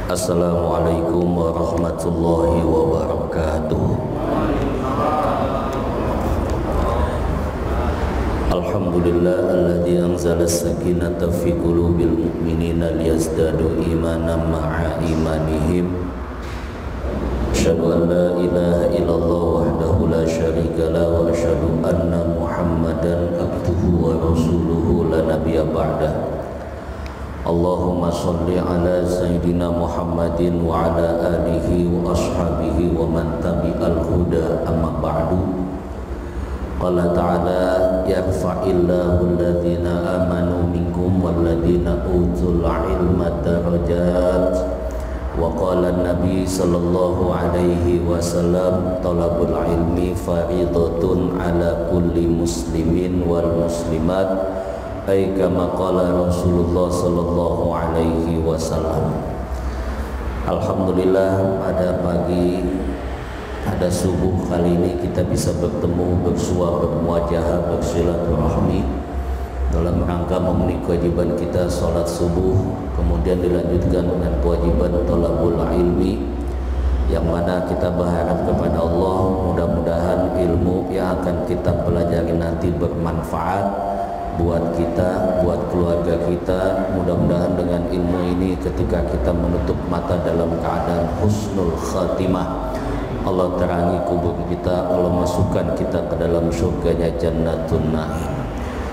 Assalamualaikum warahmatullahi wabarakatuh. Alhamdulillah alladzi anzala as-sakinata fi qulubil mu'minina liyazdadu imanan ma'a imanihim. Asyhadu an la ilaha illallah wahdahu la syarika lahu wa asyhadu anna Muhammadan abduhu wa rasuluhu la nabiyya ba'dah. Allahumma salli ala Sayyidina Muhammadin wa ala alihi wa ashabihi wa man tabi'al huda amma ba'du. Qala ta'ala yarfa'illahu alladhina amanu minkum walladhina utul ilma darajat. Wa qala Nabi sallallahu alaihi wasallam talabul ilmi faridatun ala kulli muslimin wal muslimat. Kama qala Rasulullah sallallahu alaihi wasallam. Alhamdulillah pada subuh kali ini kita bisa bertemu, bersua, bermuajahah, bersilaturahmi dalam rangka memenuhi kewajiban kita salat subuh, kemudian dilanjutkan dengan kewajiban talabul ilmi, yang mana kita berharap kepada Allah mudah-mudahan ilmu yang akan kita pelajari nanti bermanfaat buat kita, buat keluarga kita. Mudah-mudahan dengan ilmu ini ketika kita menutup mata dalam keadaan husnul khatimah, Allah terangi kubur kita, Allah masukkan kita ke dalam surganya Jannatun Na'im.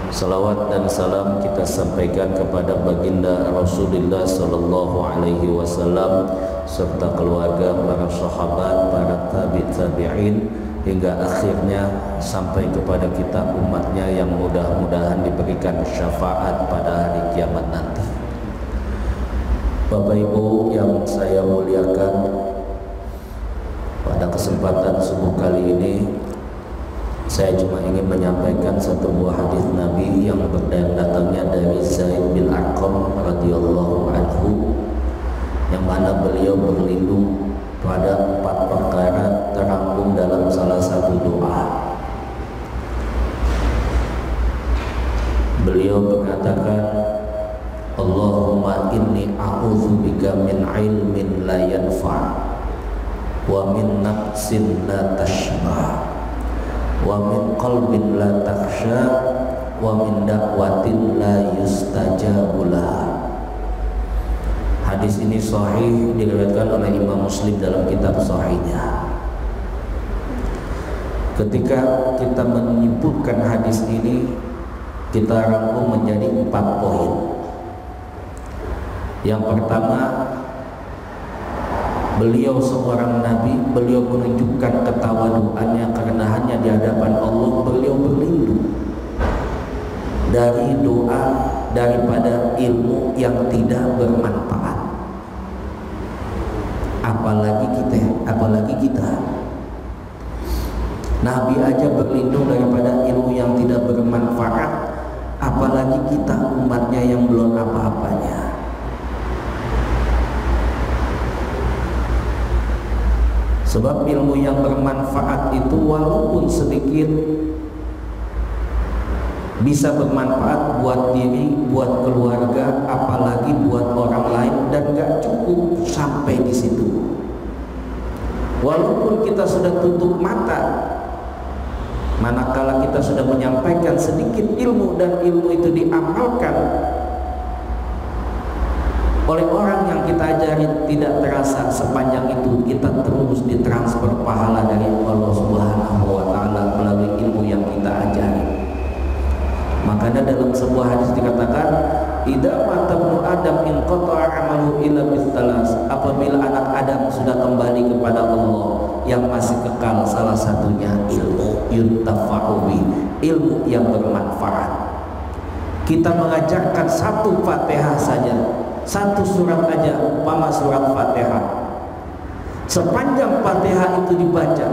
Salawat dan salam kita sampaikan kepada baginda Rasulullah sallallahu alaihi wasallam serta keluarga, para sahabat, para tabi'in hingga akhirnya sampai kepada kita umatnya yang mudah-mudahan diberikan syafaat pada hari kiamat nanti. Bapak Ibu yang saya muliakan, pada kesempatan subuh kali ini saya cuma ingin menyampaikan satu buah hadis Nabi yang datangnya dari Zaid bin Arqam radhiyallahu anhu, yang mana beliau berlindung pada 4 perkara terangkum dalam salah satu doa. Beliau berkatakan, Allahumma inni a'udzubika min ilmin la yanfa' wa min nafsin la tashba' wa min qalbin la takhsha wa min da'watin la yustajabu laha. Hadis ini sahih, diriwayatkan oleh Imam Muslim dalam kitab sahihnya. Ketika kita menyimpulkan hadis ini, kita rangkum menjadi 4 poin. Yang pertama, beliau seorang nabi, beliau menunjukkan ketawaduannya karena hanya di hadapan Allah beliau berlindung dari doa, daripada ilmu yang tidak bermanfaat. Apalagi kita. Nabi aja berlindung daripada ilmu yang tidak bermanfaat, apalagi kita umatnya yang belum apa-apanya. Sebab ilmu yang bermanfaat itu walaupun sedikit bisa bermanfaat buat diri, buat keluarga, apalagi buat orang lain, dan gak cukup sampai di situ. Walaupun kita sudah tutup mata, manakala kita sudah menyampaikan sedikit ilmu dan ilmu itu diamalkan oleh orang yang kita ajari, tidak terasa sepanjang itu kita terus ditransfer pahala dari Allah Subhanahu wa taala melalui ilmu yang kita ajari. Makanya dalam sebuah hadis dikatakan, idza mata ibnu adam in qata'a amalu illa bisalas. Apabila anak Adam sudah kembali kepada Allah, yang masih kekal salah satunya ilmu yuntafa'u bi, ilmu yang bermanfaat. Kita mengajarkan satu Fatihah saja, satu surat aja, umpama surat Fatihah. Sepanjang Fatihah itu dibaca,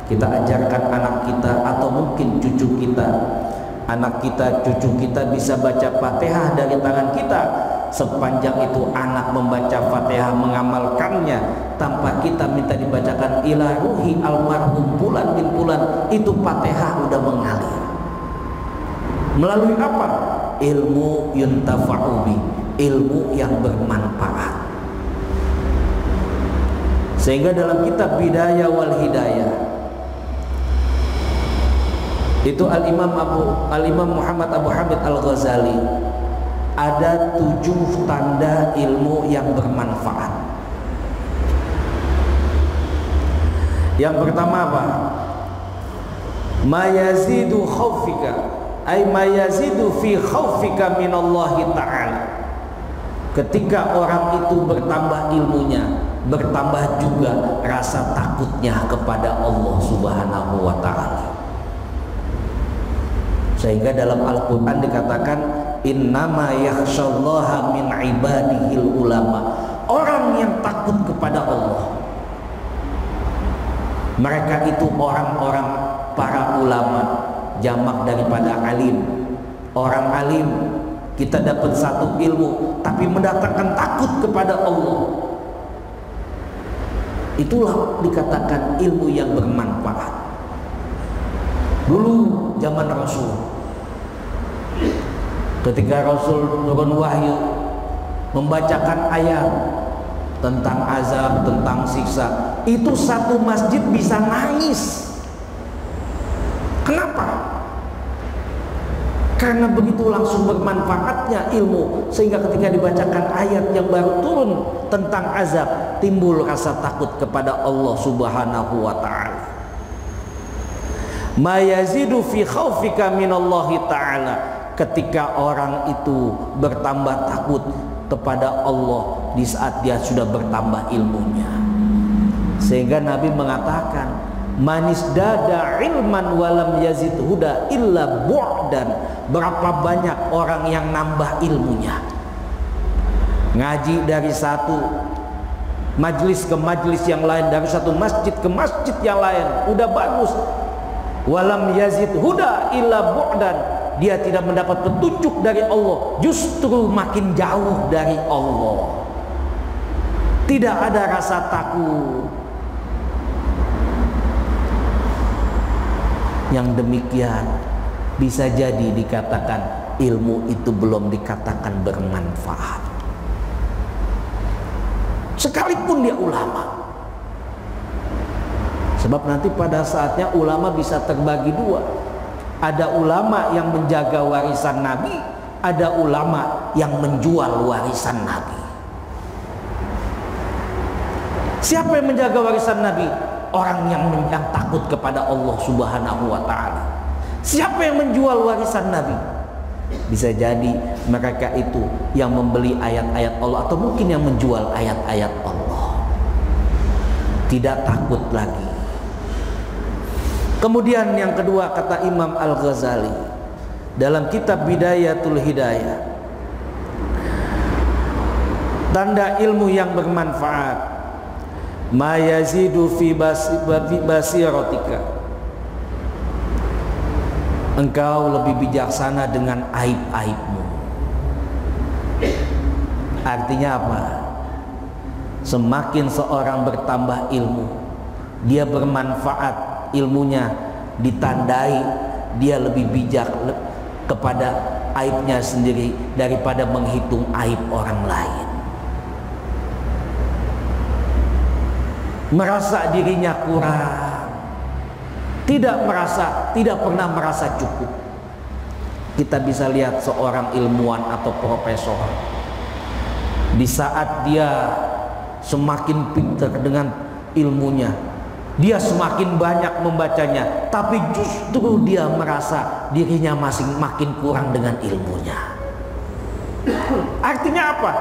kita ajarkan anak kita atau mungkin cucu kita. Anak kita, cucu kita bisa baca Fatihah dari tangan kita. Sepanjang itu anak membaca Fatihah, mengamalkannya tanpa kita minta dibacakan ila ruhi almarhum fulan bin fulan, itu Fatihah udah mengalir. Melalui apa? Ilmu yuntafa'u bi, ilmu yang bermanfaat. Sehingga dalam kitab Bidayah wal Hidayah itu Al-Imam Muhammad Abu Hamid Al-Ghazali ada 7 tanda ilmu yang bermanfaat. Yang pertama apa? Ma yazidu khaufika, ay ma yazidu fi khaufika minallahi ta'ala. Ketika orang itu bertambah ilmunya, bertambah juga rasa takutnya kepada Allah Subhanahu wa ta'ala. Sehingga dalam Al-Quran dikatakan innama yakhshallaha min ibadihil ulama. Orang yang takut kepada Allah, mereka itu orang-orang para ulama, jamak daripada alim. Orang alim, kita dapat satu ilmu tapi mendatangkan takut kepada Allah, itulah dikatakan ilmu yang bermanfaat. Dulu zaman Rasul, ketika Rasul turun wahyu membacakan ayat tentang azab, tentang siksa, itu satu masjid bisa nangis. Kenapa? Karena begitu langsung bermanfaatnya ilmu, sehingga ketika dibacakan ayat yang baru turun tentang azab, timbul rasa takut kepada Allah Subhanahu wa ta'ala. Ma yazidu fi khaufika minallahi ta'ala. Ketika orang itu bertambah takut kepada Allah di saat dia sudah bertambah ilmunya. Sehingga Nabi mengatakan, manis dada ilman walam yazid huda illa bu'dan. Berapa banyak orang yang nambah ilmunya, ngaji dari satu majlis ke majlis yang lain, dari satu masjid ke masjid yang lain, udah bagus, walam yazid huda illa bu'dan, dia tidak mendapat petunjuk dari Allah, justru makin jauh dari Allah. Tidak ada rasa takut. Yang demikian bisa jadi dikatakan ilmu itu belum dikatakan bermanfaat, sekalipun dia ulama. Sebab nanti pada saatnya ulama bisa terbagi dua. Ada ulama yang menjaga warisan Nabi, ada ulama yang menjual warisan Nabi. Siapa yang menjaga warisan Nabi? Orang yang takut kepada Allah Subhanahu wa ta'ala. Siapa yang menjual warisan Nabi? Bisa jadi mereka itu yang membeli ayat-ayat Allah, atau mungkin yang menjual ayat-ayat Allah. Tidak takut lagi. Kemudian yang kedua, kata Imam Al-Ghazali dalam kitab Bidayatul Hidayah, tanda ilmu yang bermanfaat, ma yazidu fi basiratika. Engkau lebih bijaksana dengan aib-aibmu. Artinya apa? Semakin seorang bertambah ilmu, dia bermanfaat, ilmunya ditandai, dia lebih bijak kepada aibnya sendiri daripada menghitung aib orang lain. Merasa dirinya kurang, tidak pernah merasa cukup. Kita bisa lihat seorang ilmuwan atau profesor, di saat dia semakin pintar dengan ilmunya, dia semakin banyak membacanya, tapi justru dia merasa dirinya makin kurang dengan ilmunya. Artinya apa?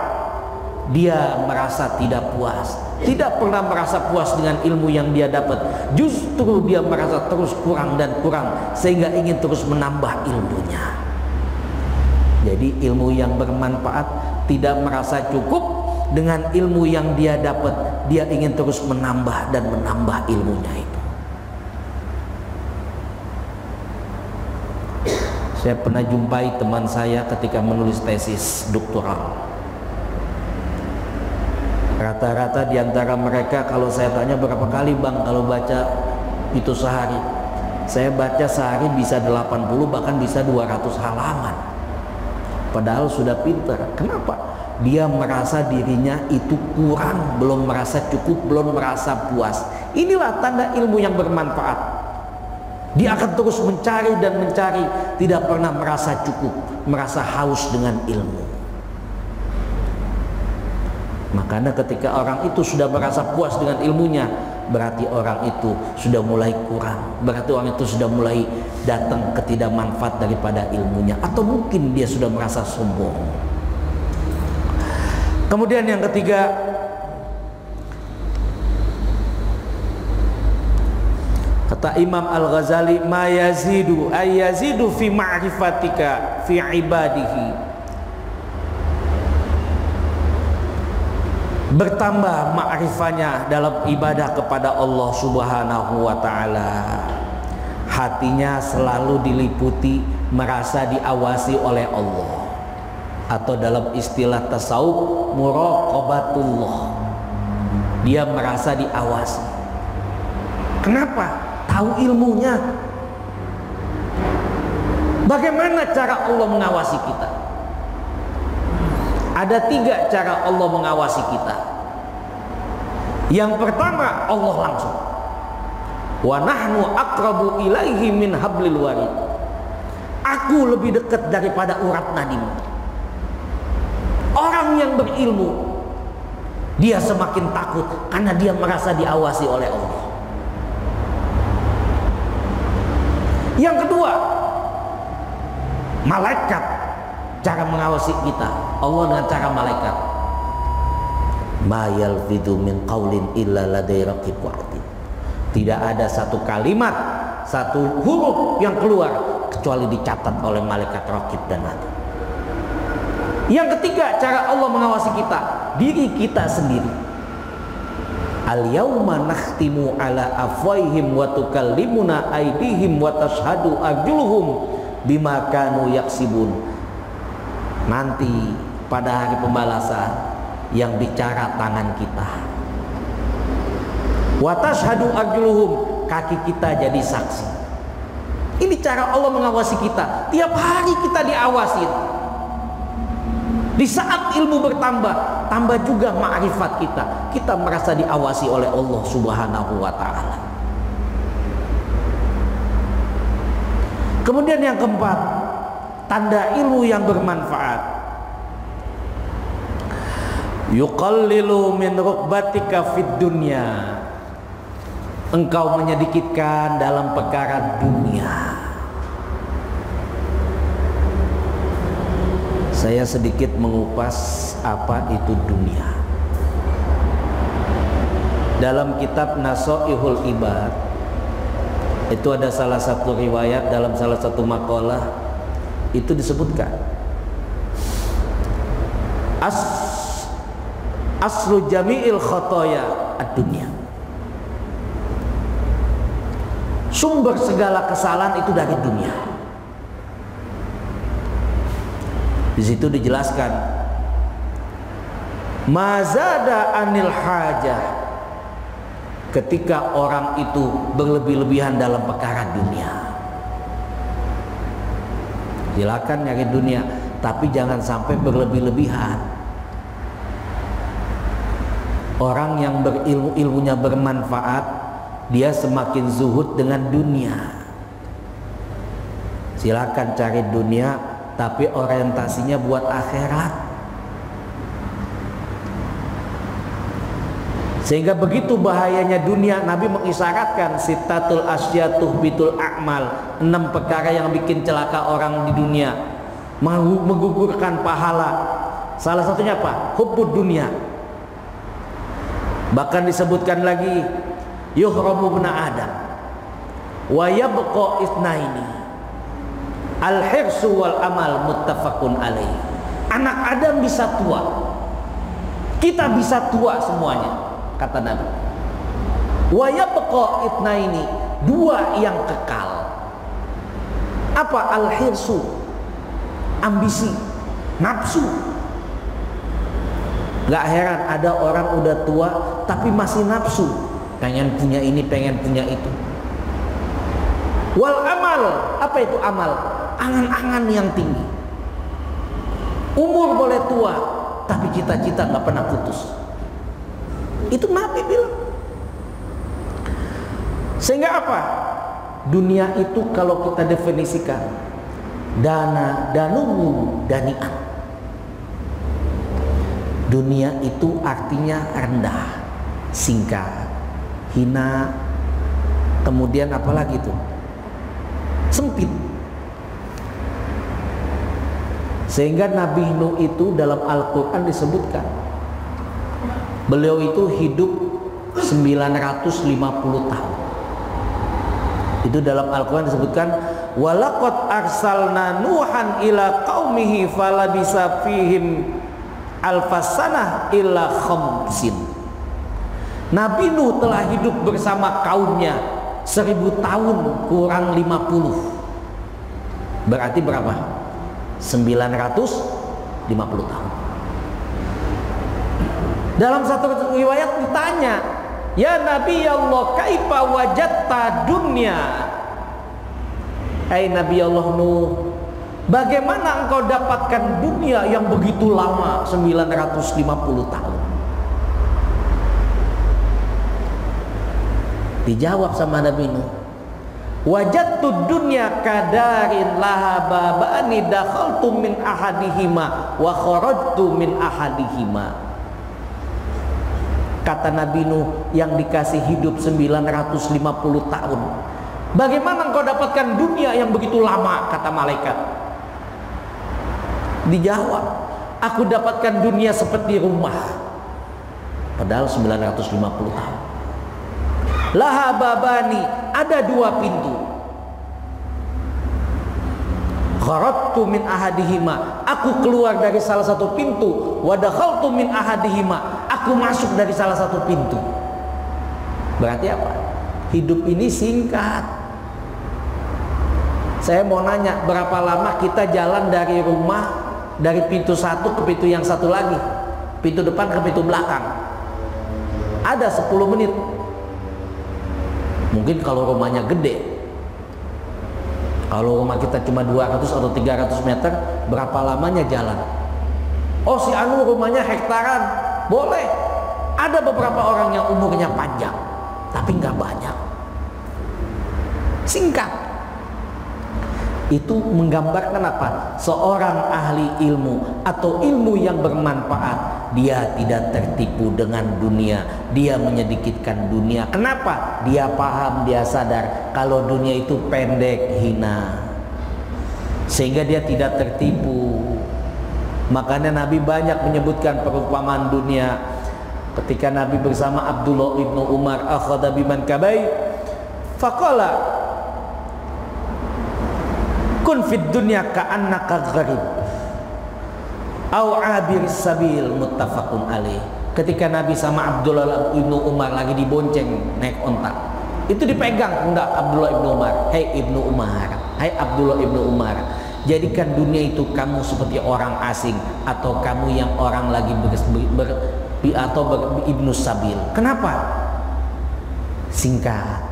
Dia merasa tidak puas, tidak pernah merasa puas dengan ilmu yang dia dapat. Justru dia merasa terus kurang dan kurang, sehingga ingin terus menambah ilmunya. Jadi ilmu yang bermanfaat tidak merasa cukup dengan ilmu yang dia dapat, dia ingin terus menambah dan menambah ilmunya itu. Saya pernah jumpai teman saya ketika menulis tesis doktoral. Rata-rata diantara mereka, kalau saya tanya berapa kali bang kalau baca itu sehari, saya baca sehari bisa 80 bahkan bisa 200 halaman. padahal sudah pintar. Kenapa? Dia merasa dirinya itu kurang, belum merasa cukup, belum merasa puas. Inilah tanda ilmu yang bermanfaat. Dia akan terus mencari dan mencari, tidak pernah merasa cukup, merasa haus dengan ilmu. Makanya ketika orang itu sudah merasa puas dengan ilmunya, berarti orang itu sudah mulai kurang, berarti orang itu sudah mulai datang ketidakmanfaat daripada ilmunya, atau mungkin dia sudah merasa sombong. Kemudian yang ketiga, kata Imam Al-Ghazali, ma yazidu ay yazidu fi ma'rifatika fi ibadihi. Bertambah ma'rifahnya dalam ibadah kepada Allah Subhanahu wa ta'ala. Hatinya selalu diliputi merasa diawasi oleh Allah, atau dalam istilah tasawuf, muraqabatullah. Dia merasa diawasi. Kenapa? Tahu ilmunya. Bagaimana cara Allah mengawasi kita? Ada 3 cara Allah mengawasi kita. Yang pertama, Allah langsung. Wa nahnu aqrabu ilaihi min hablil warid. Aku lebih dekat daripada urat nadimu. Orang yang berilmu, dia semakin takut karena dia merasa diawasi oleh Allah. Yang kedua, malaikat cara mengawasi kita. Allah dengan cara malaikat. Ma yalfidu min qaulin illa ladai raqibun atid. Tidak ada satu kalimat, satu huruf yang keluar kecuali dicatat oleh malaikat raqib dan atid. Yang ketiga, cara Allah mengawasi kita, diri kita sendiri. Al-yauma nakhtimu ala afwaihim wa tukallimuna aydihim wa tashhadu arjuluhum bima kanu yaksibun. Nanti pada hari pembalasan yang bicara tangan kita. Wa tashhadu arjuluhum, kaki kita jadi saksi. Ini cara Allah mengawasi kita. Tiap hari kita diawasi. Di saat ilmu bertambah, tambah juga ma'rifat kita. Kita merasa diawasi oleh Allah Subhanahu wa ta'ala. Kemudian yang keempat, tanda ilmu yang bermanfaat. Yuqallilu min rukbatika fid dunya. Engkau menyedikitkan dalam perkara dunia. Saya sedikit mengupas apa itu dunia. Dalam kitab Nasoihul Ibad itu ada salah satu riwayat, dalam salah satu makalah itu disebutkan aslu jami'il khotoya ad-dunya. Sumber segala kesalahan itu dari dunia. Di situ dijelaskan mazada anil hajah, ketika orang itu berlebih-lebihan dalam perkara dunia. Silakan nyari dunia, tapi jangan sampai berlebih-lebihan. Orang yang berilmu, ilmunya bermanfaat, dia semakin zuhud dengan dunia. Silakan cari dunia, tapi orientasinya buat akhirat. Sehingga begitu bahayanya dunia, Nabi mengisyaratkan sitatul asyatuh bitul a'mal, 6 perkara yang bikin celaka orang di dunia, menggugurkan pahala. Salah satunya apa? Hubbud dunia. Bahkan disebutkan lagi yuhramu bna adam wa yabqa itsnaini al-hirsu wal amal muttafaqun alaih. Anak Adam bisa tua, kita bisa tua semuanya, kata Nabi. Wa yabqa itsnaini, 2 yang kekal. Apa? Al-hirsu, ambisi, nafsu. Gak heran ada orang udah tua tapi masih nafsu, pengen punya ini, pengen punya itu. Wal amal, apa itu amal? Angan-angan yang tinggi. Umur boleh tua, tapi cita-cita nggak pernah putus. Itu Nabi bilang. Sehingga apa? Dunia itu kalau kita definisikan, danumu dani'an. Dunia itu artinya rendah, singkat, hina, kemudian apalagi itu? Sempit. Sehingga Nabi Nuh itu dalam Al-Quran disebutkan, beliau itu hidup 950 tahun. Itu dalam Al-Quran disebutkan, walaqad arsalna nuhan ila qaumihi falabisa fihim alfasanah illa khamsin. Nabi Nuh telah hidup bersama kaumnya 1000 tahun kurang 50. Berarti berapa? 950 tahun. Dalam satu riwayat ditanya, ya Nabi Allah, kaifa wajadta dunya? Hai Nabi Allah Nuh, bagaimana engkau dapatkan dunia yang begitu lama, 950 tahun? Dijawab sama Nabi Nuh, wajadtu dunya kadarin laha babani dakhaltu min ahadihima wa kharajtu min ahadihima. Kata Nabi Nuh yang dikasih hidup 950 tahun, bagaimana engkau dapatkan dunia yang begitu lama? Kata malaikat. Dijawab, aku dapatkan dunia seperti rumah. Padahal 950 tahun. Laha babani, ada 2 pintu. Kharajtu min ahadihima, aku keluar dari salah satu pintu. Wa dakhaltu min ahadihima, aku masuk dari salah satu pintu. Berarti apa? Hidup ini singkat. Saya mau nanya, berapa lama kita jalan dari rumah, dari pintu satu ke pintu yang satu lagi, pintu depan ke pintu belakang? Ada 10 menit. Mungkin kalau rumahnya gede. Kalau rumah kita cuma 200 atau 300 meter, berapa lamanya jalan? Oh, si Anu rumahnya hektaran, boleh. Ada beberapa orang yang umurnya panjang, tapi nggak banyak. Singkat. Itu menggambarkan apa? Seorang ahli ilmu atau ilmu yang bermanfaat, dia tidak tertipu dengan dunia, dia menyedikitkan dunia. Kenapa? Dia paham, dia sadar kalau dunia itu pendek, hina, sehingga dia tidak tertipu. Makanya Nabi banyak menyebutkan perumpamaan dunia. Ketika Nabi bersama Abdullah ibnu Umar, akhadha biman kabai faqala kun fid dunya ka'annaka gharib au abir sabil, muttafaqun alaih. Ketika Nabi sama Abdullah ibnu Umar lagi dibonceng naik onta, itu dipegang pundak Abdullah ibnu Umar. Hai ibnu Umar, hai Abdullah ibnu Umar, jadikan dunia itu kamu seperti orang asing, atau kamu yang orang lagi ibnu sabil. Kenapa? Singkat,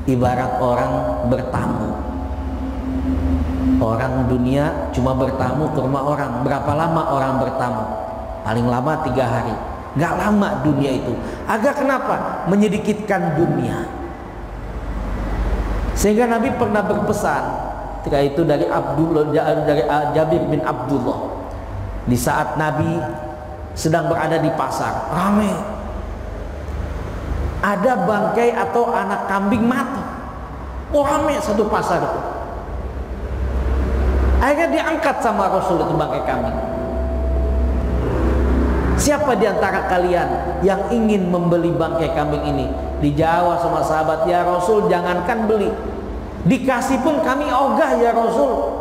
ibarat orang bertamu. Orang dunia cuma bertamu ke rumah orang. Berapa lama orang bertamu? Paling lama 3 hari. Gak lama dunia itu. Agak kenapa? Menyedikitkan dunia. Sehingga Nabi pernah berpesan, ketika itu dari Jabir bin Abdullah, di saat Nabi sedang berada di pasar, ramai, ada bangkai atau anak kambing mati. Oh, ramai satu pasar itu. Akhirnya diangkat sama Rasul itu bangkai kambing. Siapa di antara kalian yang ingin membeli bangkai kambing ini? Dijawab sama sahabat, ya Rasul, jangankan beli, dikasih pun kami ogah ya Rasul.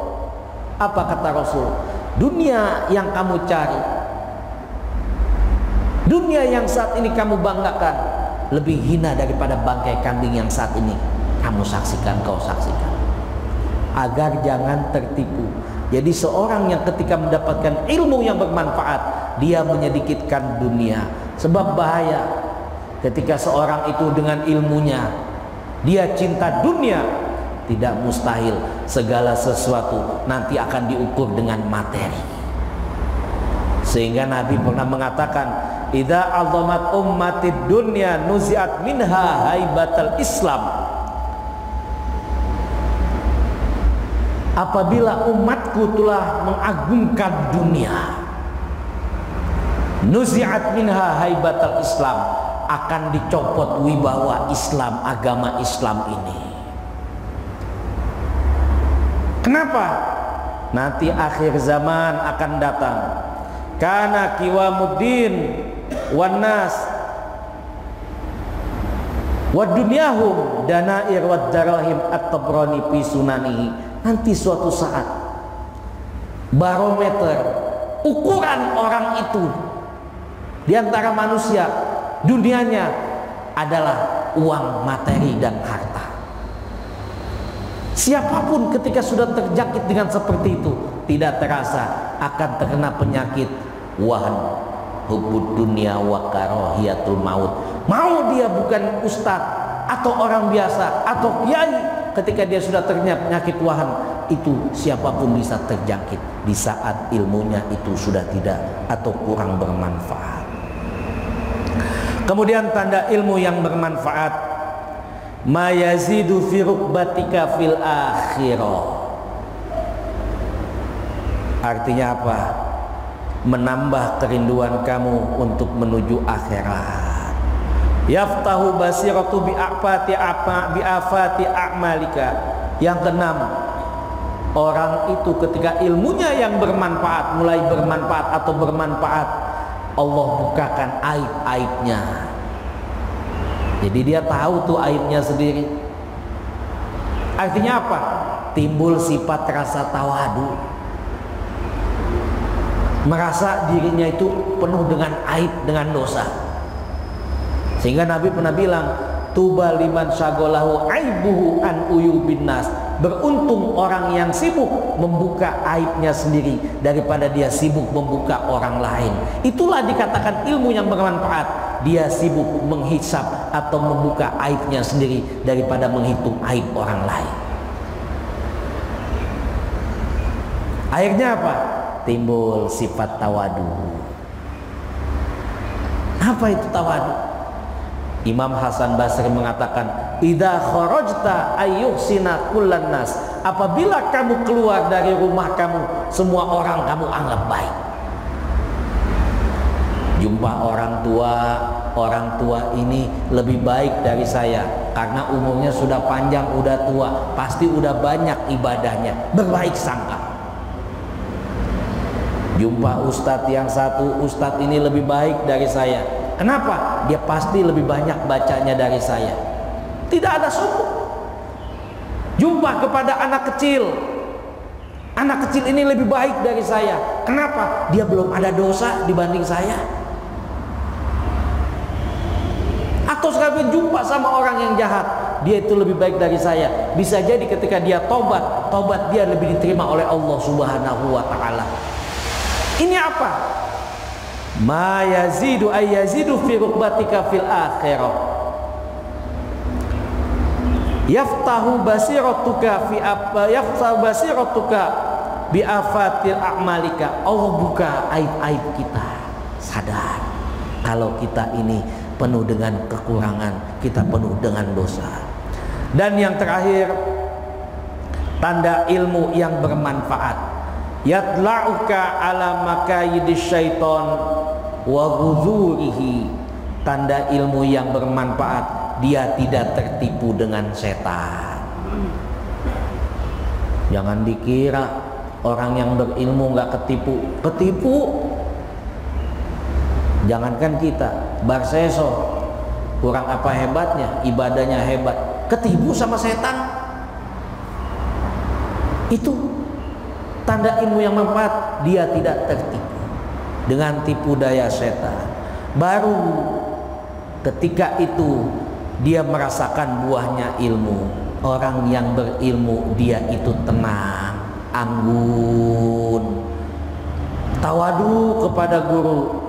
Apa kata Rasul? Dunia yang kamu cari, dunia yang saat ini kamu banggakan, lebih hina daripada bangkai kambing yang saat ini kamu saksikan, kau saksikan. Agar jangan tertipu. Jadi seorang yang ketika mendapatkan ilmu yang bermanfaat, dia menyedikitkan dunia. Sebab bahaya ketika seorang itu dengan ilmunya dia cinta dunia. Tidak mustahil segala sesuatu nanti akan diukur dengan materi. Sehingga Nabi pernah mengatakan, idza azamat ummatid dunya nuziat minha haibatal Islam. Apabila umatku telah mengagungkan dunia, nuziat minha haibatal Islam, akan dicopot wibawa Islam, agama Islam ini. Kenapa? Nanti akhir zaman akan datang. Kana kiwamuddin wan nas wa dunyahum danair wad darahim at-Tabrani fi sunanihi. Nanti suatu saat barometer ukuran orang itu di antara manusia, dunianya adalah uang, materi dan harta. Siapapun ketika sudah terjangkit dengan seperti itu, tidak terasa akan terkena penyakit wahan, hubbud dunya wa karahiyatul maut. Mau dia bukan ustadz atau orang biasa atau kiai, ketika dia sudah terkena penyakit wahan, itu siapapun bisa terjangkit di saat ilmunya itu sudah tidak atau kurang bermanfaat. Kemudian tanda ilmu yang bermanfaat, ma yazidu fi rukbatika fil akhirah. Artinya apa? Menambah kerinduan kamu untuk menuju akhirat. Yaftahu basiratu bi afati a'malika. Yang keenam, orang itu ketika ilmunya yang bermanfaat mulai bermanfaat atau bermanfaat, Allah bukakan aib-aibnya. Jadi dia tahu tuh aibnya sendiri. Artinya apa? Timbul sifat rasa tawadu, merasa dirinya itu penuh dengan aib, dengan dosa. Sehingga Nabi pernah bilang, tuba liman syagolahu aibuhu an uyubin nas. Beruntung orang yang sibuk membuka aibnya sendiri daripada dia sibuk membuka orang lain. Itulah dikatakan ilmu yang bermanfaat. Dia sibuk menghisap atau membuka aibnya sendiri daripada menghitung aib orang lain. Akhirnya apa? Timbul sifat tawadu. Apa itu tawadu? Imam Hasan Basri mengatakan, idza kharajta ayyuhsina kullan nas. Apabila kamu keluar dari rumah kamu, semua orang kamu anggap baik. Jumpa orang tua ini lebih baik dari saya karena umurnya sudah panjang, udah tua, pasti udah banyak ibadahnya, berbaik sangka. Jumpa ustadz yang satu, ustadz ini lebih baik dari saya. Kenapa? Dia pasti lebih banyak bacanya dari saya. Tidak ada sombong. Jumpa kepada anak kecil, anak kecil ini lebih baik dari saya. Kenapa? Dia belum ada dosa dibanding saya. Atau sekalian jumpa sama orang yang jahat, dia itu lebih baik dari saya. Bisa jadi ketika dia tobat dia lebih diterima oleh Allah Subhanahu wa ta'ala. Ini apa? Ma yazidu ayyazidu fi rukbatika fil akhirah. Yaftahu basiratuka bi afatil a'malika. Allah buka aib-aib kita. Sadar kalau kita ini penuh dengan kekurangan, kita penuh dengan dosa. Dan yang terakhir, tanda ilmu yang bermanfaat, yatla'uka ala makayidis syaiton wa ghuzurihi. Tanda ilmu yang bermanfaat, dia tidak tertipu dengan setan. Jangan dikira orang yang berilmu nggak ketipu. Jangankan kita, Barseso kurang apa hebatnya, ibadahnya hebat, ketipu sama setan. Itu tanda ilmu yang bermanfaat, dia tidak tertipu dengan tipu daya setan. Baru ketika itu dia merasakan buahnya ilmu. Orang yang berilmu, dia itu tenang, anggun, tawadu kepada guru,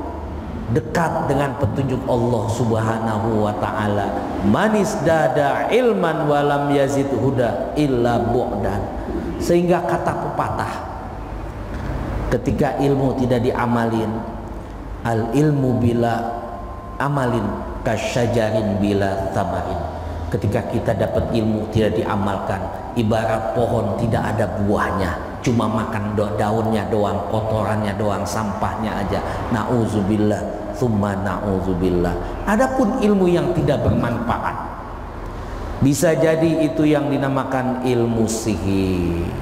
dekat dengan petunjuk Allah Subhanahu wa ta'ala. Manis dada ilman walam yazid huda illa bu'dan. Sehingga kata pepatah, ketika ilmu tidak diamalin, al ilmu bila amalin kasyajarin bila thamarin. Ketika kita dapat ilmu tidak diamalkan, ibarat pohon tidak ada buahnya, cuma makan daunnya doang, kotorannya doang, sampahnya aja. Nauzubillah, tsumma nauzubillah. Adapun ilmu yang tidak bermanfaat, bisa jadi itu yang dinamakan ilmu sihir.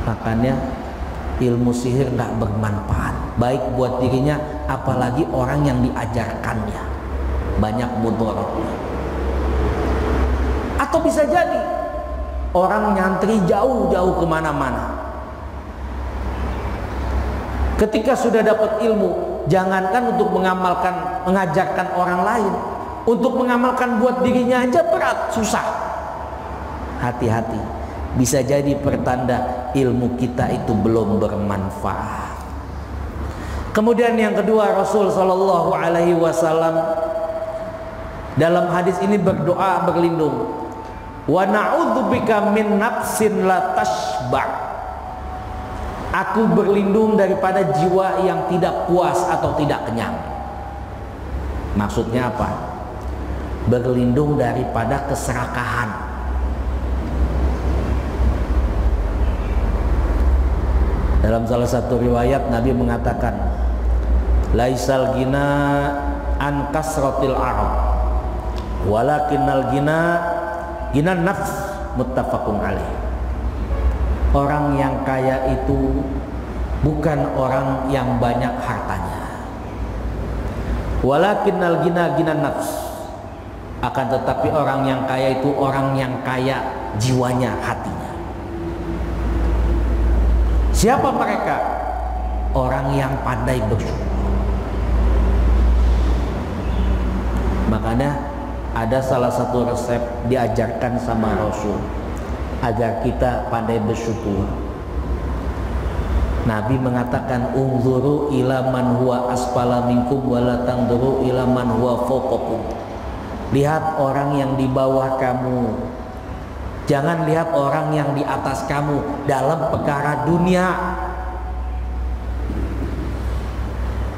Makanya ilmu sihir nggak bermanfaat, baik buat dirinya, apalagi orang yang diajarkannya, banyak mudaratnya. Atau bisa jadi orang nyantri jauh-jauh kemana-mana. Ketika sudah dapat ilmu, jangankan untuk mengamalkan, mengajarkan orang lain, untuk mengamalkan buat dirinya aja berat, susah. Hati-hati, bisa jadi pertanda ilmu kita itu belum bermanfaat. Kemudian yang kedua, Rasul Shallallahu Alaihi Wasallam dalam hadis ini berdoa berlindung, wa na'udzubika min nafsin la tashba'. Aku berlindung daripada jiwa yang tidak puas atau tidak kenyang. Maksudnya apa? Berlindung daripada keserakahan. Dalam salah satu riwayat Nabi mengatakan, laisal gina an kasratil arab, walakinnal gina nafs, muttafaqun alaih. Orang yang kaya itu bukan orang yang banyak hartanya, walakinnal gina nafs, akan tetapi orang yang kaya itu orang yang kaya jiwanya, hatinya. Siapa mereka? Orang yang pandai bersyukur. Makanya ada salah satu resep diajarkan sama Rasul agar kita pandai bersyukur. Nabi mengatakan, unzuru ila man huwa asfala minkum wa la tanzuru ila man huwa fawqakum. Lihat orang yang di bawah kamu, jangan lihat orang yang di atas kamu dalam perkara dunia.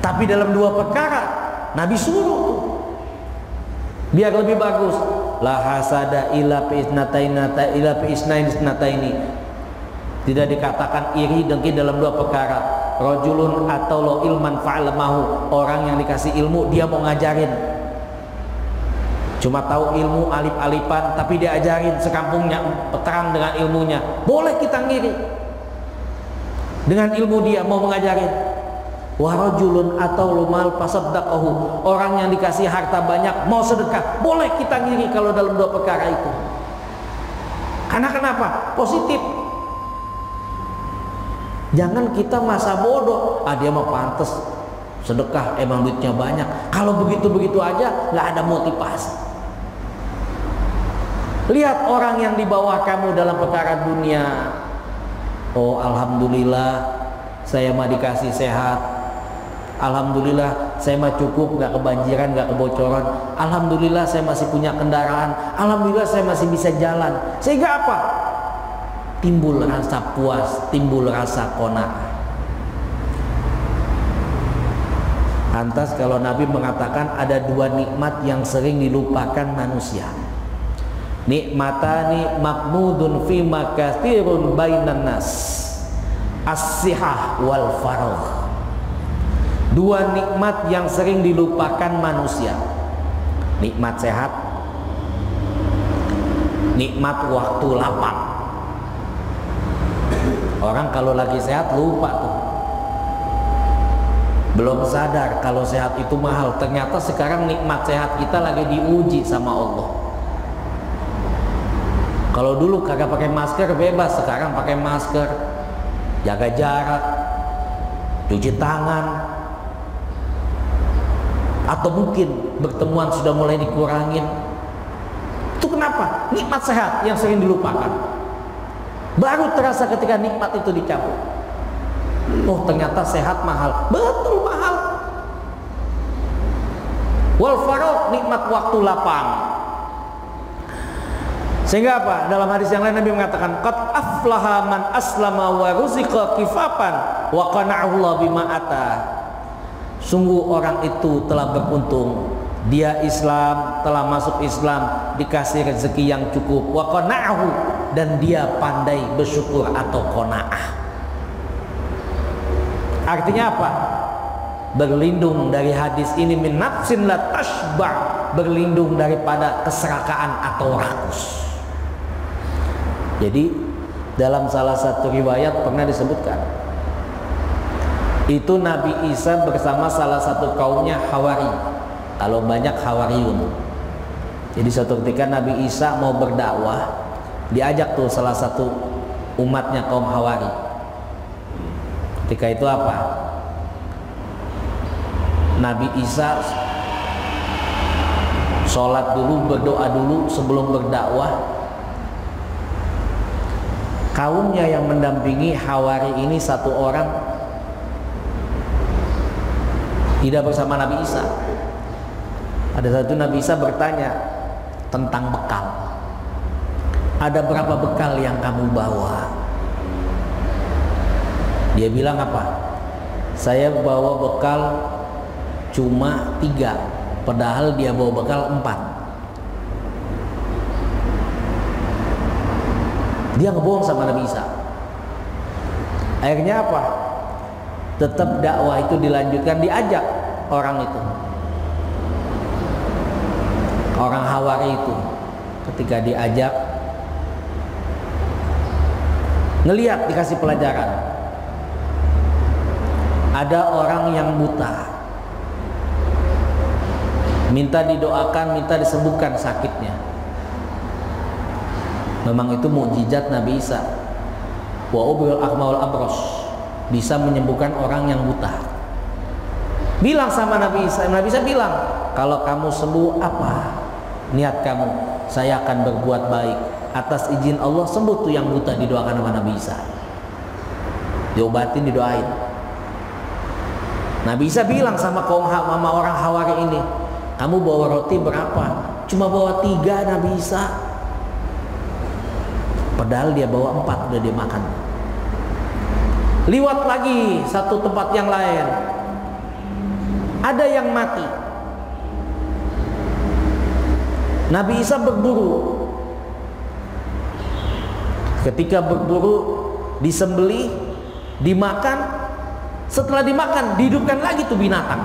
Tapi dalam dua perkara Nabi suruh tuh, biar lebih bagus. La hasada ila fi isnaini. Tidak dikatakan iri dengki dalam dua perkara. Rajulun atau lo ilman fa'alamahu, orang yang dikasih ilmu dia mau ngajarin, cuma tahu ilmu alip-alipan tapi dia ajarin sekampungnya, terang dengan ilmunya, boleh kita ngiri dengan ilmu dia mau mengajarin. Wa rajulun atau lumal fasaddaqahu, orang yang dikasih harta banyak mau sedekah, boleh kita ngiri kalau dalam dua perkara itu. Karena kenapa? Positif. Jangan kita masa bodoh, dia mah pantes sedekah, emang duitnya banyak. Kalau begitu-begitu aja nggak ada motivasi. Lihat orang yang di bawah kamu dalam perkara dunia. Oh, alhamdulillah saya mah dikasih sehat. Alhamdulillah saya mah cukup, nggak kebanjiran, nggak kebocoran. Alhamdulillah saya masih punya kendaraan. Alhamdulillah saya masih bisa jalan. Sehingga apa? Timbul rasa puas, timbul rasa qanaah. Lantas kalau Nabi mengatakan ada dua nikmat yang sering dilupakan manusia. Nikmatani makmudun fi makathirun bainan nas, as-sihah wal faragh. Dua nikmat yang sering dilupakan manusia. Nikmat sehat, nikmat waktu lapang. Orang kalau lagi sehat lupa tuh, belum sadar kalau sehat itu mahal. Ternyata sekarang nikmat sehat kita lagi diuji sama Allah. Kalau dulu kagak pakai masker bebas, sekarang pakai masker, jaga jarak, cuci tangan, atau mungkin bertemuan sudah mulai dikurangin. Itu kenapa? Nikmat sehat yang sering dilupakan. Baru terasa ketika nikmat itu dicabut. Oh, ternyata sehat mahal. Betul mahal. Wal faragh, nikmat waktu lapang. Sehingga apa? Dalam hadis yang lain Nabi mengatakan, qad aflaha man aslama wa ruziqa kifafan wa qana'ahu Allah bima ata. Sungguh orang itu telah beruntung. Dia Islam, telah masuk Islam, dikasih rezeki yang cukup, wa qana'ahu, dan dia pandai bersyukur atau qanaah. Artinya apa? Berlindung dari hadis ini, min nafsin la tashba, berlindung daripada keserakaan atau rakus. Jadi dalam salah satu riwayat pernah disebutkan, itu Nabi Isa bersama salah satu kaumnya Hawari. Kalau banyak Hawariyun. Jadi suatu ketika Nabi Isa mau berdakwah, diajak tuh salah satu umatnya kaum Hawari. Ketika itu apa? Nabi Isa sholat dulu, berdoa dulu sebelum berdakwah. Kaumnya yang mendampingi Hawari ini satu orang tidak bersama Nabi Isa. Ada satu Nabi Isa bertanya tentang bekal. Ada berapa bekal yang kamu bawa? Dia bilang apa? Saya bawa bekal cuma 3, padahal dia bawa bekal 4. Dia ngebohong sama Nabi Isa. Akhirnya apa? Tetap dakwah itu dilanjutkan, diajak orang itu, orang Hawari itu. Ketika diajak, ngelihat, dikasih pelajaran. Ada orang yang buta, minta didoakan, minta disembuhkan sakitnya. Memang itu mukjizat Nabi Isa. Wa ubril akmaul abros, bisa menyembuhkan orang yang buta. Bilang sama Nabi Isa, Nabi Isa bilang, kalau kamu sembuh apa niat kamu? Saya akan berbuat baik. Atas izin Allah sembuh tuh yang buta, didoakan sama Nabi Isa. Diobatin, didoain. Nabi Isa bilang sama kaum sama orang Hawari ini, kamu bawa roti berapa? Cuma bawa 3 Nabi Isa. Padahal dia bawa 4, udah dia makan. Liwat lagi satu tempat yang lain, ada yang mati. Nabi Isa berburu. Ketika berburu, disembelih, dimakan. Setelah dimakan, dihidupkan lagi tuh binatang.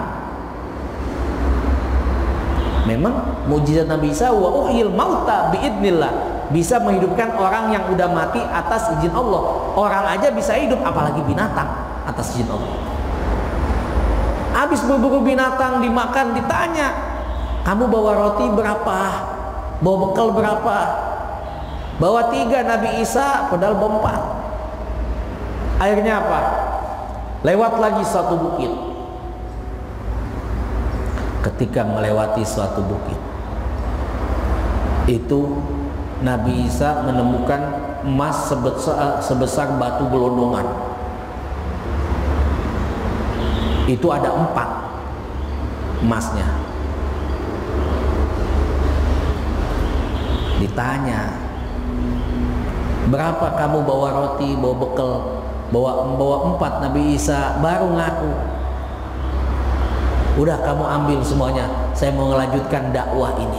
Memang mukjizat Nabi Isa, wa uhyil mauta biidnillah, bisa menghidupkan orang yang udah mati atas izin Allah. Orang aja bisa hidup, apalagi binatang atas izin Allah. Habis berburu binatang, dimakan, ditanya, kamu bawa roti berapa? Bawa bekal berapa? Bawa 3 Nabi Isa, padahal bawa 4. Akhirnya apa? Lewat lagi suatu bukit. Ketika melewati suatu bukit, itu Nabi Isa menemukan emas sebesar batu gelondongan. Itu ada 4 emasnya. Ditanya, berapa kamu bawa roti, bawa bekal? Bawa 4 Nabi Isa, baru ngaku. Udah kamu ambil semuanya, saya mau melanjutkan dakwah ini.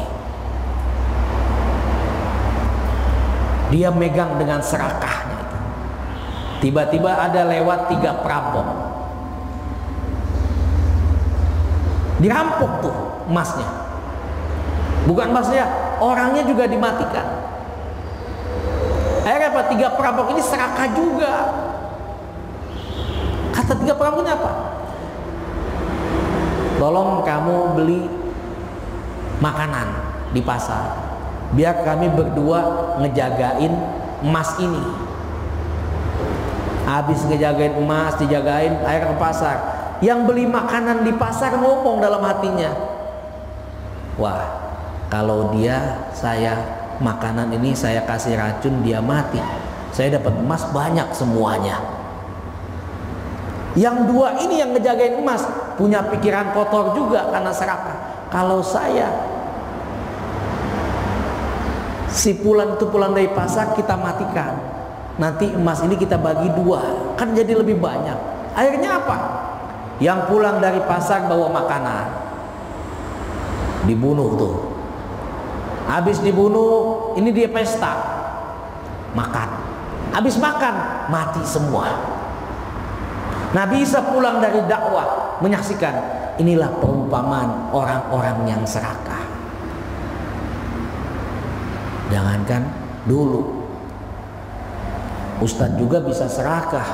Dia megang dengan serakahnya. Tiba-tiba ada lewat 3 perampok. Dirampok tuh emasnya. Bukan emasnya, orangnya juga dimatikan. Akhirnya apa? 3 perampok ini serakah juga. Kata 3 perampoknya apa? Tolong kamu beli makanan di pasar, biar kami berdua ngejagain emas ini. Habis ngejagain emas, dijagain, akhirnya ke pasar. Yang beli makanan di pasar ngomong dalam hatinya, wah, kalau makanan ini saya kasih racun, dia mati, saya dapat emas banyak semuanya. Yang 2 ini yang ngejagain emas punya pikiran kotor juga karena serakah. Kalau saya Si pulang itu pulang dari pasar, kita matikan. Nanti emas ini kita bagi 2, kan jadi lebih banyak. Akhirnya apa? Yang pulang dari pasar bawa makanan, dibunuh tuh. Habis dibunuh, ini dia pesta, makan. Habis makan, mati semua. Nabi Isa pulang dari dakwah, menyaksikan. Inilah perumpamaan orang-orang yang serakah. Jangankan dulu, ustadz juga bisa serakah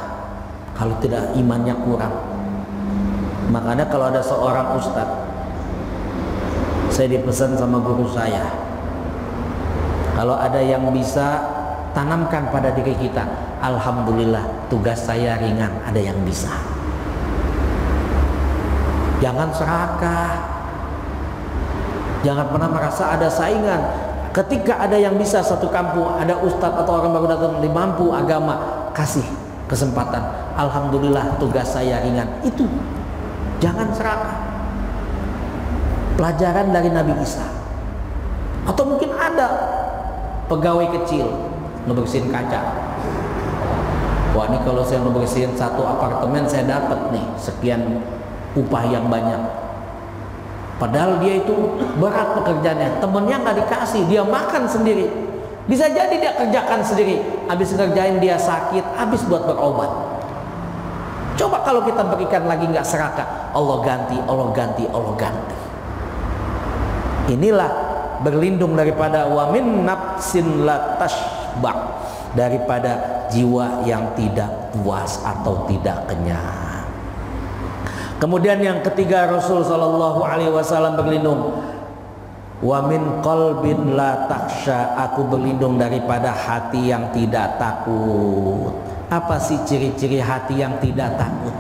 kalau tidak imannya kurang. Makanya kalau ada seorang ustadz, saya dipesan sama guru saya, kalau ada yang bisa tanamkan pada diri kita, alhamdulillah, tugas saya ringan, ada yang bisa. Jangan serakah, jangan pernah merasa ada saingan. Ketika ada yang bisa satu kampung, ada ustadz atau orang baru datang di mampu agama, kasih kesempatan. Alhamdulillah, tugas saya ringan. Itu jangan serakah. Pelajaran dari Nabi Isa. Atau mungkin ada pegawai kecil ngebersihin kaca. Wah, ini kalau saya ngebersihin satu apartemen, saya dapat nih sekian upah yang banyak. Padahal dia itu berat pekerjaannya, temennya nggak dikasih, dia makan sendiri. Bisa jadi dia kerjakan sendiri, habis ngerjain dia sakit, habis buat berobat. Coba kalau kita berikan lagi nggak serakah, Allah ganti, Allah ganti, Allah ganti. Inilah berlindung daripada wa min nafsin la tashba, daripada jiwa yang tidak puas atau tidak kenyang. Kemudian yang ketiga, Rasul sallallahu alaihi wasallam berlindung, wa min qalbin la takhsha, aku berlindung daripada hati yang tidak takut. Apa sih ciri-ciri hati yang tidak takut?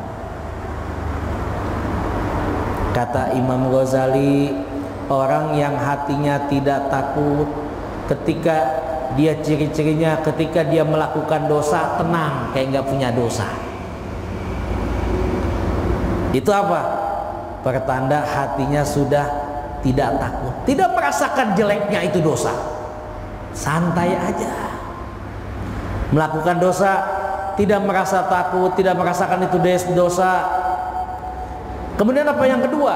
Kata Imam Ghazali, orang yang hatinya tidak takut, ketika dia ciri-cirinya ketika dia melakukan dosa tenang, kayak nggak punya dosa. Itu apa? Pertanda hatinya sudah tidak takut, tidak merasakan jeleknya itu dosa, santai aja. Melakukan dosa tidak merasa takut, tidak merasakan itu dosa. Kemudian apa yang kedua?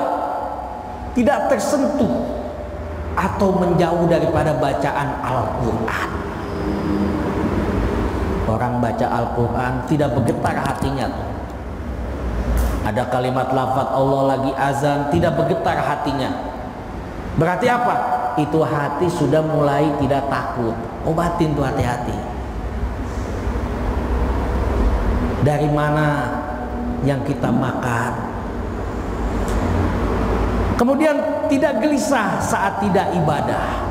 Tidak tersentuh atau menjauh daripada bacaan Al-Quran. Orang baca Al-Quran tidak bergetar hatinya tuh. Ada kalimat lafaz Allah lagi azan, tidak bergetar hatinya. Berarti apa? Itu hati sudah mulai tidak takut. Obatin tuh hati-hati. Dari mana yang kita makan? Kemudian tidak gelisah saat tidak ibadah.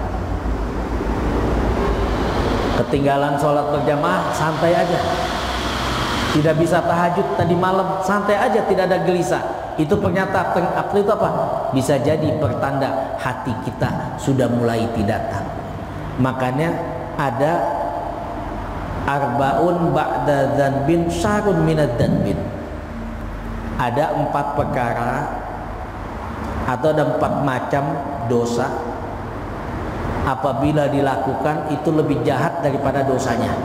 Ketinggalan sholat berjamaah, santai aja. Tidak bisa tahajud tadi malam, santai aja, tidak ada gelisah. Itu pernyataan itu apa? Bisa jadi pertanda hati kita sudah mulai tidak takut. Makanya ada arbaun ba'da dzanbin syarrun minad dzanbin. Ada 4 perkara atau ada 4 macam dosa, apabila dilakukan itu lebih jahat daripada dosanya.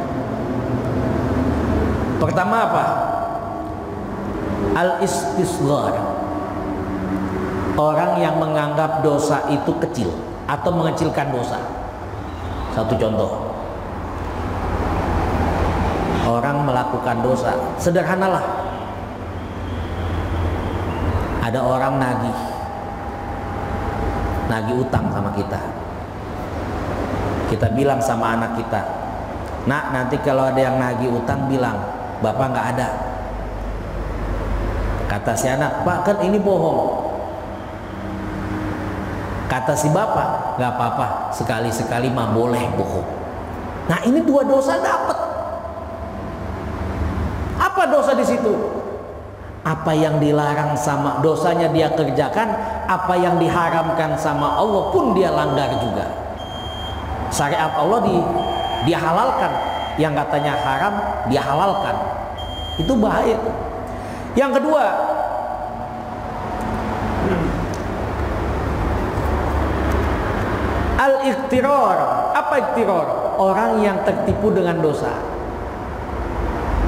Pertama apa? Al-istisghar. Orang yang menganggap dosa itu kecil atau mengecilkan dosa. Satu contoh, orang melakukan dosa, sederhanalah. Ada orang nagih utang sama kita. Kita bilang sama anak kita, nak, nanti kalau ada yang nagih utang bilang bapak nggak ada. Kata si anak, pak, kan ini bohong. Kata si bapak, nggak apa-apa, sekali-sekali mah boleh bohong. Nah, ini 2 dosa dapat. Apa dosa di situ? Apa yang dilarang sama dosanya dia kerjakan, apa yang diharamkan sama Allah pun dia langgar juga. Syariat Allah dia halalkan, yang katanya haram dia halalkan. Itu bahaya. Yang kedua, Al-iqtirar. Apa iqtirar? Orang yang tertipu dengan dosa.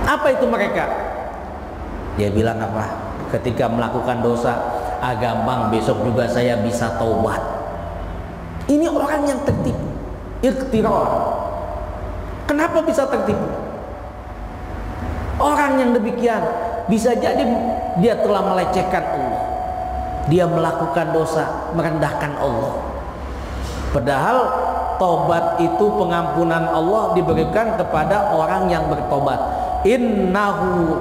Apa itu mereka? Dia bilang apa? Ketika melakukan dosa, gampang, besok juga saya bisa taubat. Ini orang yang tertipu. Iqtirar. Kenapa bisa tertipu? Orang yang demikian bisa jadi dia telah melecehkan Allah. Dia melakukan dosa, merendahkan Allah. Padahal tobat itu pengampunan Allah diberikan kepada orang yang bertobat. Innahu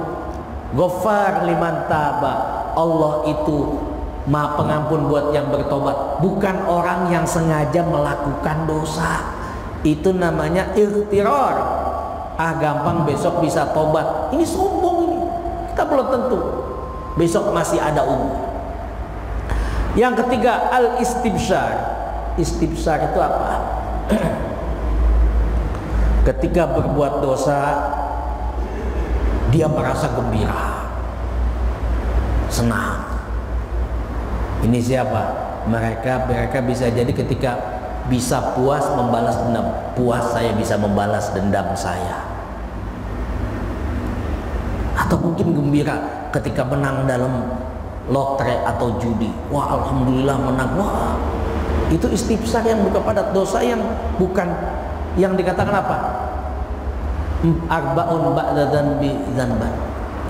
ghafar liman taba. Allah itu Maha pengampun buat yang bertobat, bukan orang yang sengaja melakukan dosa. Itu namanya ikhtirar. Gampang, besok bisa tobat. Ini sombong ini. Kita belum tentu. Besok masih ada umur. Yang ketiga, al-istibsyar. Istibsyar itu apa? Ketika berbuat dosa, dia merasa gembira, senang. Ini siapa? Mereka bisa jadi ketika bisa puas membalas dendam. Puas saya bisa membalas dendam saya. Atau mungkin gembira ketika menang dalam lotre atau judi. Wah, alhamdulillah menang. Wah, itu istibsar yang kepada dosa yang bukan, yang dikatakan apa? Arba'un ba'da dzanbi dzanban.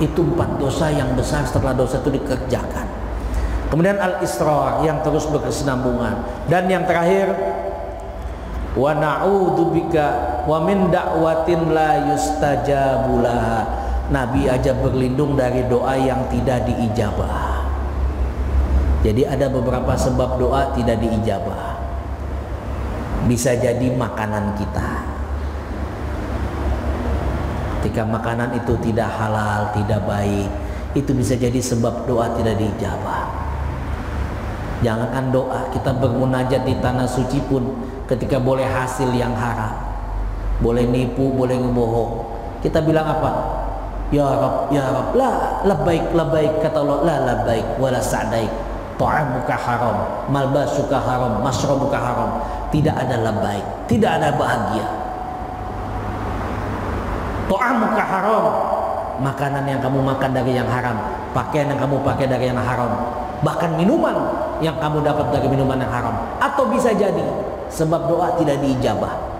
Itu 4 dosa yang besar setelah dosa itu dikerjakan. Kemudian al-israr yang terus berkesinambungan. Dan yang terakhir, wa na'udzubika wa min da'watin la yustajabu laha. Nabi aja berlindung dari doa yang tidak diijabah. Jadi ada beberapa sebab doa tidak diijabah. Bisa jadi makanan kita. Ketika makanan itu tidak halal, tidak baik, itu bisa jadi sebab doa tidak diijabah. Jangankan doa, kita bermunajat di tanah suci pun ketika boleh hasil yang haram, boleh nipu, boleh ngebohong, kita bilang apa? Ya Rabb, ya Rabb, la labbaik, kata Allah, la labbaik wala sa'daik, ta'amuka haram, malbasuka haram, masrabuka haram. Tidak ada labbaik, tidak ada bahagia. Ta'amuka haram, makanan yang kamu makan dari yang haram, pakaian yang kamu pakai dari yang haram, bahkan minuman yang kamu dapat dari minuman yang haram. Atau bisa jadi sebab doa tidak diijabah.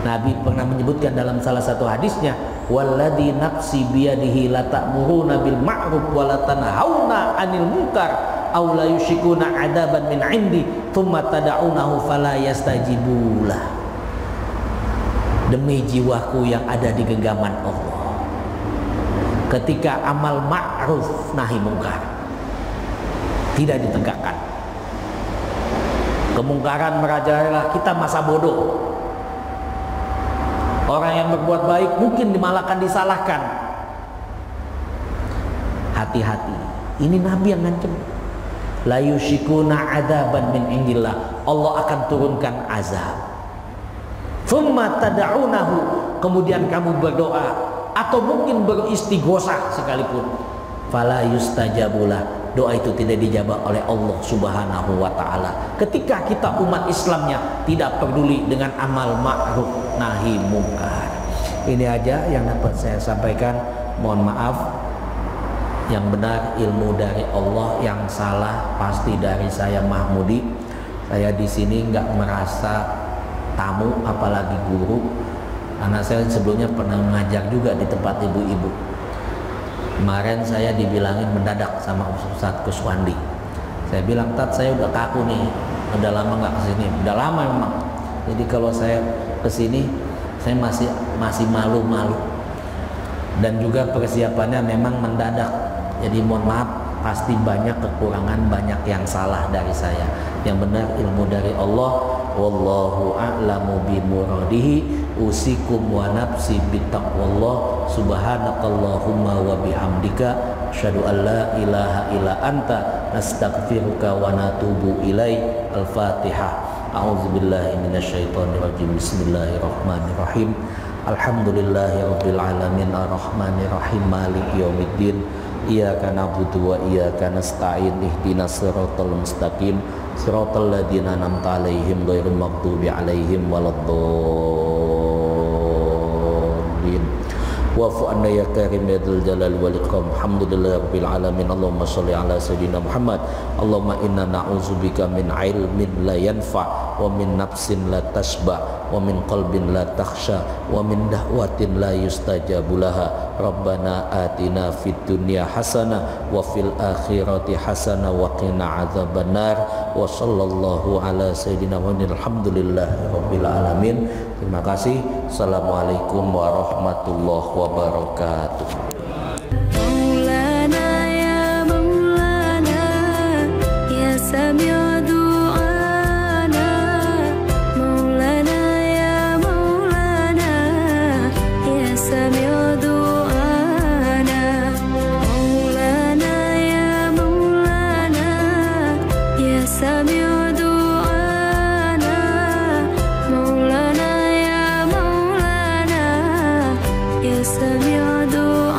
Nabi pernah menyebutkan dalam salah satu hadisnya, walladzi nafsi biyadihi la ta'muruna bil ma'ruf wa la tanhauna 'anil munkar aw la yushikuna 'adaban min 'indi thumma tad'unahu fala yastajibulah. Demi jiwaku yang ada di genggaman Allah, ketika amal ma'ruf nahi mungkar tidak ditegakkan, kemungkaran merajalela, kita masa bodoh. Orang yang berbuat baik mungkin malah akan disalahkan. Hati-hati. Ini Nabi yang ngancam. La yushikuna adaban min indillah. Allah akan turunkan azab. Thumma tad'unahu. Kemudian kamu berdoa atau mungkin beristighosah sekalipun. Fala yustajabulah. Doa itu tidak dijawab oleh Allah Subhanahu wa ta'ala. Ketika kita umat Islamnya tidak peduli dengan amal ma'ruf nahi mungkar. Ini aja yang dapat saya sampaikan. Mohon maaf. Yang benar ilmu dari Allah, yang salah pasti dari saya Mahmudi. Saya di sini nggak merasa tamu, apalagi guru. Karena saya sebelumnya pernah mengajar juga di tempat ibu-ibu. Kemarin saya dibilangin mendadak sama Ustadz Kuswandi. Saya bilang, Tat, saya udah kaku nih, udah lama nggak kesini. Udah lama memang. Jadi kalau saya kesini, saya masih malu-malu. Dan juga persiapannya memang mendadak. Jadi mohon maaf, pasti banyak kekurangan, banyak yang salah dari saya. Yang benar ilmu dari Allah. Wallahu a'lamu bimuradihi. Usikum wa nafsi bittaqwallah. Subhanakallahumma wa bihamdika asyhadu an la ilaha illa anta nastaghfiruka wa natubu ilaik. Al-Fatihah. A'udzubillahi minasyaitonirrajim. Bismillahirrahmanirrahim. Alhamdulillahirabbil alamin arrahmanirrahim maliki yaumiddin. Iyyaka na'budu wa iyyaka nasta'in ihdinas siratal mustaqim siratal ladzina an'amta 'alaihim ghairil maghdubi 'alaihim waladdallin. Wa'fu anna ya karim ya dzal jalali wal ikram. Alhamdulillahi rabbil alamin. Allahumma shalli ala sayyidina Muhammad. Allahumma inna na'udzubika min ilmin la yanfa' wa min nafsin la tashba' wa min qalbin la takhsha wa min da'watin la yustajabu laha. Rabbana atina fid dunya hasanah wa fil akhirati hasanah wa qina adzabannar. Wa sallallahu ala sayyidina Muhammadin. Alhamdulillahi rabbil alamin. Terima kasih. Assalamualaikum warahmatullahi wabarakatuh. Maulana ya Maulana ya Sami' du'ana. Maulana ya Maulana ya Sami' du'ana. Maulana ya Maulana ya Sami' du'ana. Maulana ya Maulana ya Sami' du'ana.